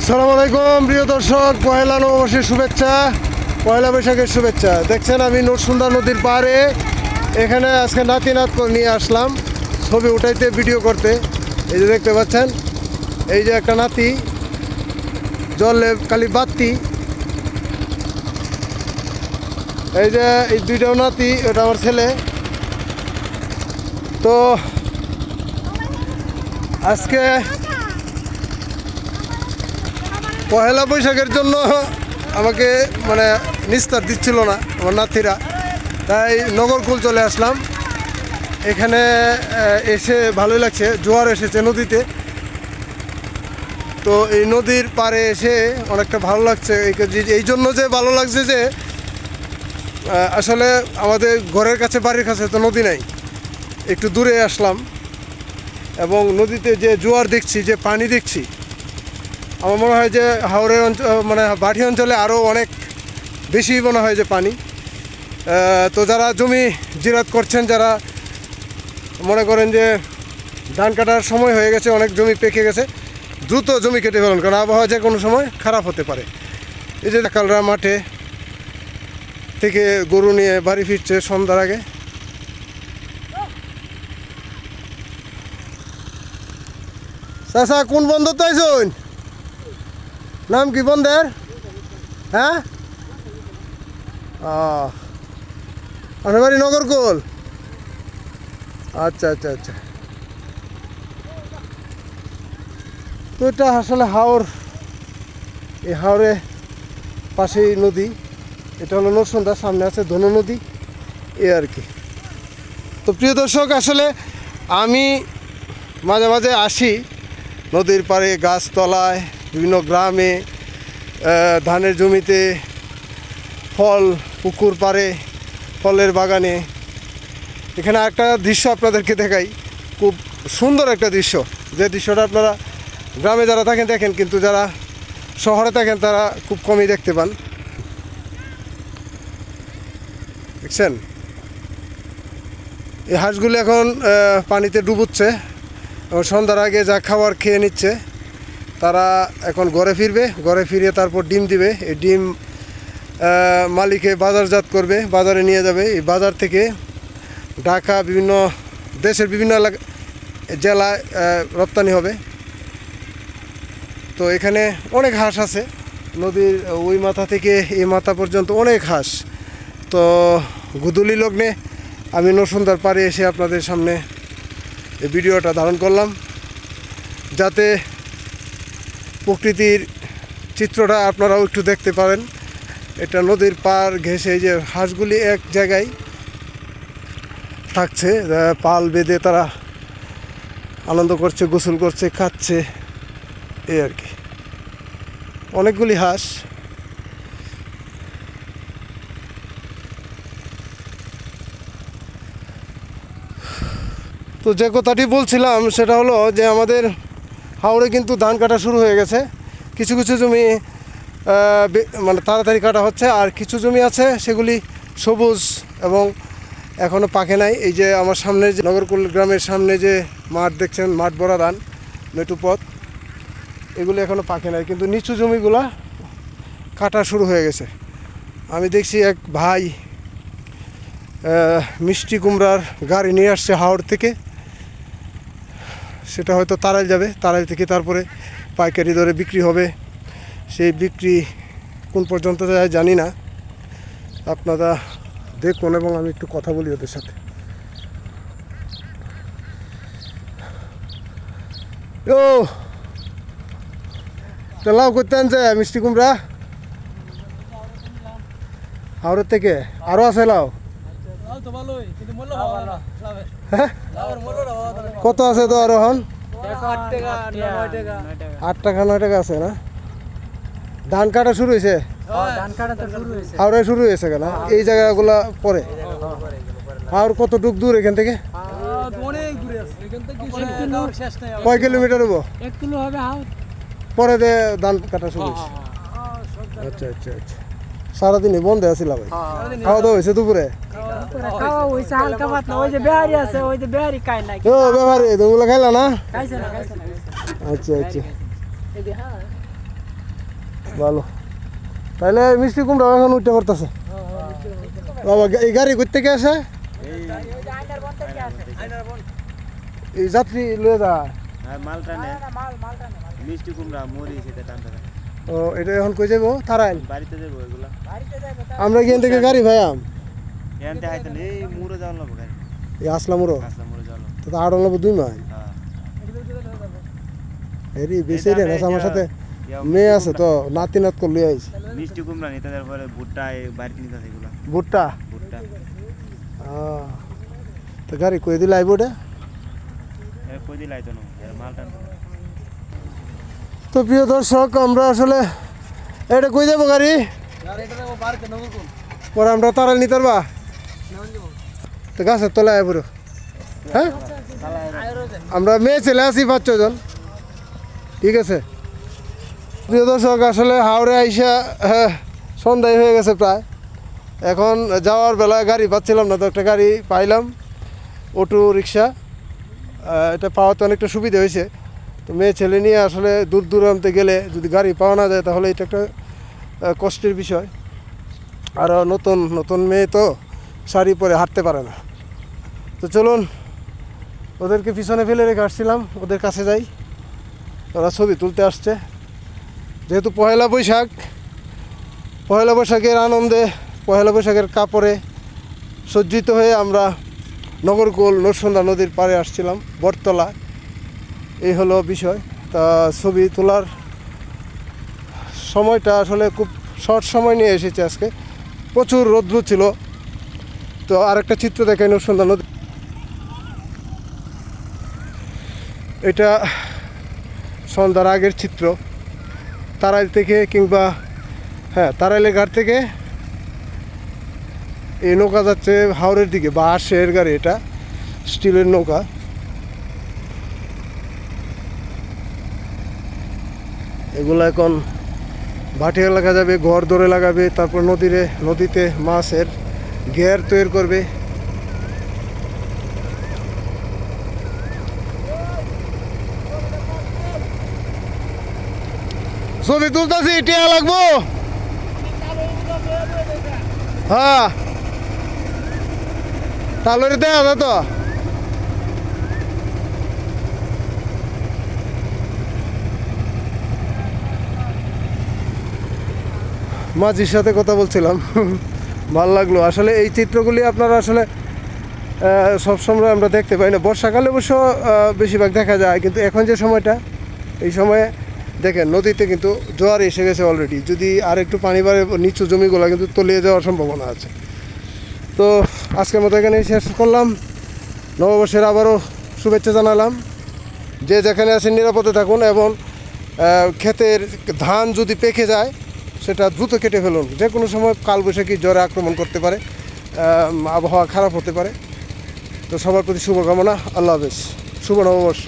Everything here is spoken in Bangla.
আসসালামু আলাইকুম প্রিয় দর্শক, পহেলা নববর্ষের শুভেচ্ছা, পয়লা বৈশাখের শুভেচ্ছা। দেখছেন আমি নরসুন্দা নদীর পাড়ে, এখানে আজকে নাতি-নাত নিয়ে আসলাম ছবি উঠাইতে, ভিডিও করতে। এই যে দেখতে পাচ্ছেন, এই যে একটা নাতি, জলে খালি বাতি, এই যে এই দুইটাও নাতি, ওটা আমার ছেলে। তো আজকে পহেলা বৈশাখের জন্য আমাকে মানে নিস্তার দিচ্ছিল না আমার নাতিরা, তাই নগরকুল চলে আসলাম। এখানে এসে ভালোই লাগছে, জোয়ার এসেছে নদীতে, তো এই নদীর পাড়ে এসে অনেকটা ভালো লাগছে। এই জন্য যে ভালো লাগছে যে আসলে আমাদের ঘরের কাছে, বাড়ির কাছে তো নদী নাই, একটু দূরে আসলাম এবং নদীতে যে জোয়ার দেখছি, যে পানি দেখছি, আমার মনে হয় যে হাওড়ের অঞ্চল মানে বাটি অঞ্চলে আরও অনেক বেশি মনে হয় যে পানি। তো যারা জমি জিরাত করছেন, যারা মনে করেন যে ধান কাটার সময় হয়ে গেছে, অনেক জমি পেকে গেছে, দ্রুত জমি কেটে ফেলুন, কারণ আবহাওয়া যে কোনো সময় খারাপ হতে পারে। এই যে কালরা মাঠে থেকে গরু নিয়ে বাড়ি ফিরছে সন্ধ্যার আগে। চাচা কোন বন্ধ তো আইসুন? নাম কি বন্ধের? হ্যাঁ, আপনার বাড়ি নগরকুল? আচ্ছা আচ্ছা আচ্ছা। তো এটা আসলে হাওড়, এই হাওড়ে পাশেই নদী, এটা হলো নরসুন্দা, সামনে আছে ধনু নদী, এ আর কি। তো প্রিয় দর্শক, আসলে আমি মাঝে মাঝে আসি নদীর পাড়ে, গাছতলায়, বিভিন্ন গ্রামে, ধানের জমিতে, ফল, পুকুর পাড়ে, ফলের বাগানে। এখানে একটা দৃশ্য আপনাদেরকে দেখাই, খুব সুন্দর একটা দৃশ্য, যে দৃশ্যটা আপনারা গ্রামে যারা থাকেন দেখেন, কিন্তু যারা শহরে থাকেন তারা খুব কমই দেখতে পান। দেখছেন এই হাঁসগুলো এখন পানিতে ডুবুচ্ছে এবং সন্ধ্যার আগে যা খাবার খেয়ে নিচ্ছে। তারা এখন ঘরে ফিরবে, ঘরে ফিরে তারপর ডিম দিবে। এই ডিম মালিকে বাজারজাত করবে, বাজারে নিয়ে যাবে। এই বাজার থেকে ঢাকা, বিভিন্ন দেশের বিভিন্ন এলাকা, জেলায় রপ্তানি হবে। তো এখানে অনেক হাঁস আছে, নদীর ওই মাথা থেকে এই মাথা পর্যন্ত অনেক হাঁস। তো গুদুলি লগ্নে আমি নরসুন্দার পাড়ে এসে আপনাদের সামনে এই ভিডিওটা ধারণ করলাম, যাতে প্রকৃতির চিত্রটা আপনারাও একটু দেখতে পারেন। এটা নদীর পাড় ঘেঁষে, এই যে হাঁসগুলি এক জায়গায় থাকছে, পাল বেঁধে তারা আনন্দ করছে, গোসল করছে, খাচ্ছে, এই আর কি। অনেকগুলি হাঁস। তো যে কথাটি বলছিলাম সেটা হলো যে আমাদের হাওড়ে কিন্তু ধান কাটা শুরু হয়ে গেছে। কিছু কিছু জমি মানে তাড়াতাড়ি কাটা হচ্ছে, আর কিছু জমি আছে সেগুলি সবুজ এবং এখনও পাকে নাই। এই যে আমার সামনে যে নগরকুল গ্রামের সামনে যে মাঠ দেখছেন, মাঠ ভরা ধান, মেটুপথ, এগুলি এখনও পাকে নাই, কিন্তু নিচু জমিগুলা কাটা শুরু হয়ে গেছে। আমি দেখছি এক ভাই মিষ্টি কুমড়ার গাড়ি নিয়ে আসছে হাওড় থেকে, সেটা হয়তো তারাইল যাবে, তারাইল থেকে তারপরে পাইকারি দরে বিক্রি হবে। সেই বিক্রি কোন পর্যন্ত যায় জানি না, আপনারা দেখুন এবং আমি একটু কথা বলি ওদের সাথে। ও তো লাউ করতে আনছে মিষ্টি কুমড়া হাওড়ের থেকে? আরও আছে লাউ? হ্যাঁ, কত আছে তো আরো? এখন 8 টাকা 9 টাকা আছে না? ধান কাটা শুরু হয়েছে, হাওড়ে শুরু হয়েছে কেন? এই জায়গাগুলা পরে হাওড় কতটুক দূর এখান থেকে? কয় কিলোমিটার হবো? 1 কিলো হবে পরে ধান কাটা শুরু হয়েছে। আচ্ছা আচ্ছা আচ্ছা। সারাদিনই বন্ধে আসিলাম ভাই, খাওয়া দাওয়া হয়েছে দুপুরে? ও ব্যাপারে তোমরা খাইলা না? আচ্ছা আচ্ছা। ভালো তাহলে মিষ্টি কুমড়া এখন উঠতে পারতেছে বাবা এই গাড়ি করতে কে আসে এই যাত্রী লয়ে যায় মিষ্টি কুমড়া মরি সেটা টানতে ও এটা এখন কই যাবো তারাইল বাড়িতে যাবো এগুলা আমরা এখান থেকে গাড়ি ভাইয়াম এনতে হাইতে এই মুড়ে যাওয়ার লাগবে গাড়ি এই আসলামুরো আসলে মুড়ে যাওয়ার লাগবে তো আড় লাগবো 2 মাইল হ্যাঁ এরি বেশি রে না আমার সাথে মেয়ে আছে তো নাতি নাত করে লই আইছি মিষ্টি কুমড়া নিতে তারপরে ভুট্টা বাড়িতে নিতে এগুলা ভুট্টা ভুট্টা তো গাড়ি কই দিলে আইবো এটা এর কই দিলাই তো না এর মাল টানতে তো প্রিয় দর্শক আমরা আসলে এটা কই যাবো গাড়ি পরে আমরা তারাল নিতে পারবা তো গাছের তলায় পুরো হ্যাঁ আমরা মেয়ে ছেলে আছি 5-6 জন ঠিক আছে প্রিয় দর্শক আসলে হাওড়ে আইসা সন্ধ্যায় হয়ে গেছে প্রায় এখন যাওয়ার বেলায় গাড়ি পাচ্ছিলাম না তো একটা গাড়ি পাইলাম অটো রিক্সা এটা পাওয়াতে অনেকটা সুবিধা হয়েছে তো মেয়ে ছেলে নিয়ে আসলে দূর দূরান্তে গেলে যদি গাড়ি পাওয়া না যায় তাহলে এটা একটা কষ্টের বিষয় আর নতুন নতুন মেয়ে তো শাড়ি পরে হাঁটতে পারে না তো চলুন ওদেরকে পিছনে ফেলে রেখে আসছিলাম ওদের কাছে যাই ওরা ছবি তুলতে আসছে যেহেতু পয়লা বৈশাখের আনন্দে পয়লা বৈশাখের কাপড়ে সজ্জিত হয়ে আমরা নগরকোল নরসুন্দা নদীর পাড়ে আসছিলাম বটতলা এই হলো বিষয় তা ছবি তোলার সময়টা আসলে খুব শর্ট সময় নিয়ে এসেছে আজকে প্রচুর রৌদ্র ছিল তো আরেকটা চিত্র দেখাই নরসুন্দা নদী এটা সন্ধ্যার আগের চিত্র তারাইল থেকে কিংবা তারাইলের ঘাট থেকে এই নৌকা যাচ্ছে হাওড়ের দিকে বাঁশের গাড়ি এটা স্টিলের নৌকা এগুলো এখন ভাটিয়া লাগা যাবে ঘর দৌড়ে লাগাবে তারপর নদীতে মাছের ঘের তৈরি করবে ছবি তুলতেছি টিয়া লাগবো হ্যাঁ তাহলে দেয়া যা তো মাঝির সাথে কথা বলছিলাম ভাল লাগলো আসলে এই চিত্রগুলি আপনারা আসলে সবসময় আমরা দেখতে পাই না বর্ষাকালে অবশ্য বেশিরভাগ দেখা যায় কিন্তু এখন যে সময়টা এই সময়ে দেখেন নদীতে কিন্তু জোয়ার এসে গেছে অলরেডি যদি আর একটু পানি বাড়ে নিচু জমিগুলো কিন্তু তলিয়ে যাওয়ার সম্ভাবনা আছে তো আজকের মতো এখানে শেষ করলাম নববর্ষের আবারও শুভেচ্ছা জানালাম যে যেখানে আছেন নিরাপদে থাকুন এবং ক্ষেতের ধান যদি পেকে যায় সেটা দ্রুত কেটে ফেলুন যে কোনো সময় কালবৈশাখী জ্বরে আক্রমণ করতে পারে আবহাওয়া খারাপ হতে পারে তো সবার প্রতি শুভকামনা আল্লাহ হাফেজ শুভ নববর্ষ